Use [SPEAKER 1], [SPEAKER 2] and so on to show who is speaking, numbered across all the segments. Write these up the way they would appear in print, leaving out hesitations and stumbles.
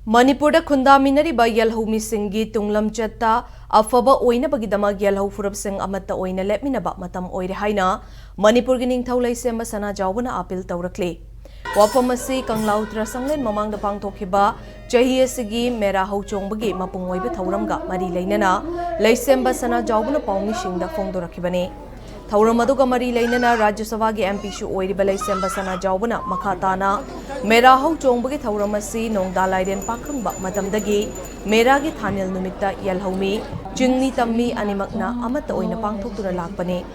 [SPEAKER 1] Manipur da khundaminariba yelhoumisingi tunglamchatta afaba oinabagidamag yelhou furabsing amatta oina lepminaba matam oire haina Manipur gi ningthau laisemba Sanajaoba na appeal tawrakle. Wafam asi Kanglautra sanglen mamangda pangthokhiba chahi asigi mera hauchongbagi mapung oiba thauramga mari leinana laisemba Sanajaoba na paungmisingda phongdorakhibane. Thauram aduga mari leinana Rajya Sabha gi MP shu oiriba laisemba Sanajaoba na makhatana Mera hauchongbagi thauram asi nongda lairen pakhangba matamdagi mera gi thanil numitta yelhoumi chingmi tammi animakna amata oina pangthoktura lakpane.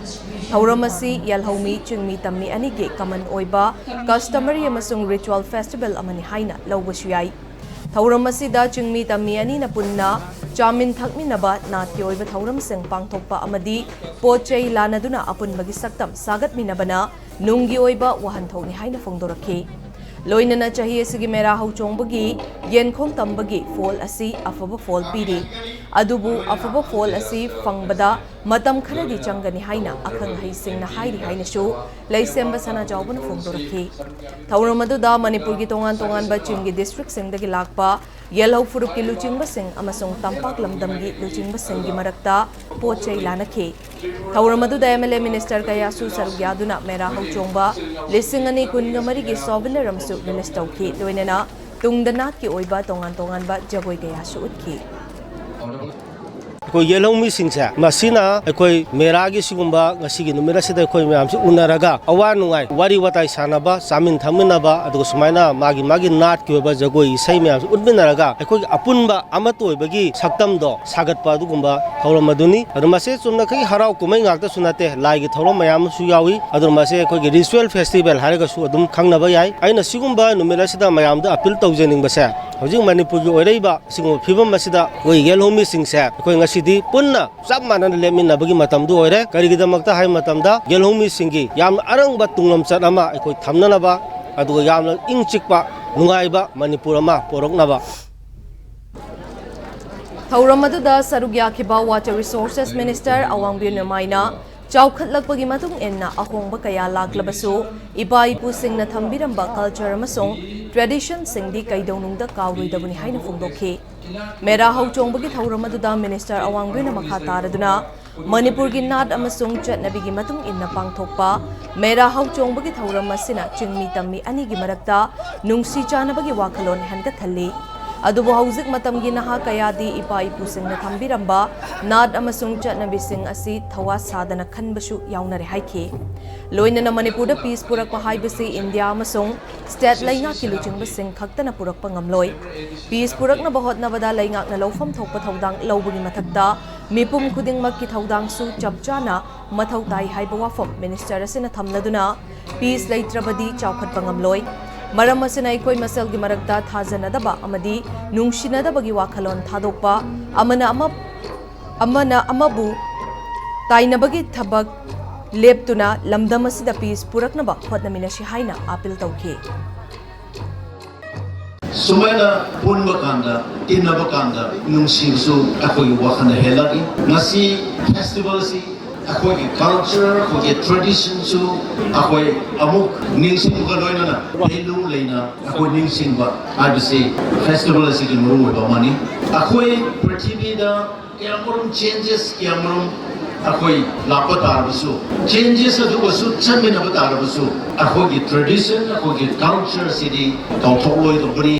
[SPEAKER 1] Thauram asi yelhoumi chingmi tammi ani gi common oiba customary amasung ritual festival amani haina lawbasu yai. Thauram asida chingmi tammi ani na punna chamin thakminaba natki oiba thauram sing pangthokpa amadi pochei lanaduna apunbagi saktam sagatminabana nunggi oiba wahanthokni haina phongdorakhi. Loinana chahi asigi mera hauchongbagi yenkhong tambagi fall asi afaba fall piri adubu afaba fall asi fangbada matam kharadi changani haina akhang haisingna hairi haina shu laisemba Sanajaoba na phongdorakhi. Thauram aduda Manipur gi tongan ba chinggi district singdagi lakpa yelhou furup ki luchingba sing amasung tampak lamdamgi luchingba singgi marakta pochei lanakhi. Thauram aduda MLA Minister Kayasu Sarugyaduna mera hauchongba lisingani kunga marigi souvenir ramsu release tawki loinana tungdana ki oiba tongan ba jagoi kayasu utki.
[SPEAKER 2] Ko yelhoumi singsa masina ekoi meragi sigumba ngasigi numera sida ekoi myamsi unaraga awa nungai wari watai sanaba samin thaminaba adu sumaina magi nat ki oba jagoi isai myamsi utminaraga ekoi apunba amatoi bagi saktam do sagatpa adugumba thauram aduni adumase chumna kai harau kumai ngakta sunate laigi thauram mayam su yawi adumase ekoi gi ritual festival haraga su adum khangnaba yai aina sigumba numera sida mayam da appeal tawjening basa hojing Manipur gi oireiba sigum phibam masida koi yelhoumi singsa ekoi ngasi punna samana lemina bagi matam du oire karigidamakta hai matamda yelhoumi singi yam arangba tunglam chanama ekoi thamnanaba adu yamna ingchikpa nungaiba Manipur ama poroknaba.
[SPEAKER 1] Thauram aduda sarugyakhiba Water Resources Minister Awangbi Namaina chawkhatlakpagi matung enna ahongba kaya laklabasu iba ipu singna thambiramba culture amasung tradition singdi kaidaunungda kawruidabuni haina phongdokhi. Mera hauchongbagi thauram aduda Minister Awangbi na makhataraduna Manipur gi nat amasung chatnabigi matung inna pangthokpa mera hauchongbagi thauram asina chingmi tammi ani gi marakta nungsi chanabagi wakhalon hangathalli. Adubu hauzik matamgi naha kayadi ipa ipusingna thambiramba nat amasung chatnabising asi thawa sadana khanbasu yaunare haikhi. Loinana Manipur da peace purakpa haibasi India amasung state laingak ki luchingbasing khaktana purakpa ngamloi. Peace purakna bahotnabada laingak na lawfam thokpa thodang lawbagi mathakta mipum khudingmak ki thodang su chapchana mathau tai haiba wafam minister asina thamladuna peace leitrabadi chawkhatpa ngamloi. Maram asina ikoi masal gi marakta thajanadaba amadi nungsinadabagi wakhalon thadokpa amana amabu tainabagi thabak leptuna lamdam asida peace puraknaba hotnaminashi haina appeal tawkhi.
[SPEAKER 3] Sumaina punba kanda tinaba kanda nungsisu akoi wakhana helagi ngasi festival si akoi culture akoi tradition su akoi amuk ningsing ka loina na helung leina akoi ningsing ba abisi festival si ki muru ba mani akoi prithvi da kyamurum changes kyamurum akoi lapatar basu changes adu basu chamina batar basu akoi tradition akoi culture si di tawthoi do bari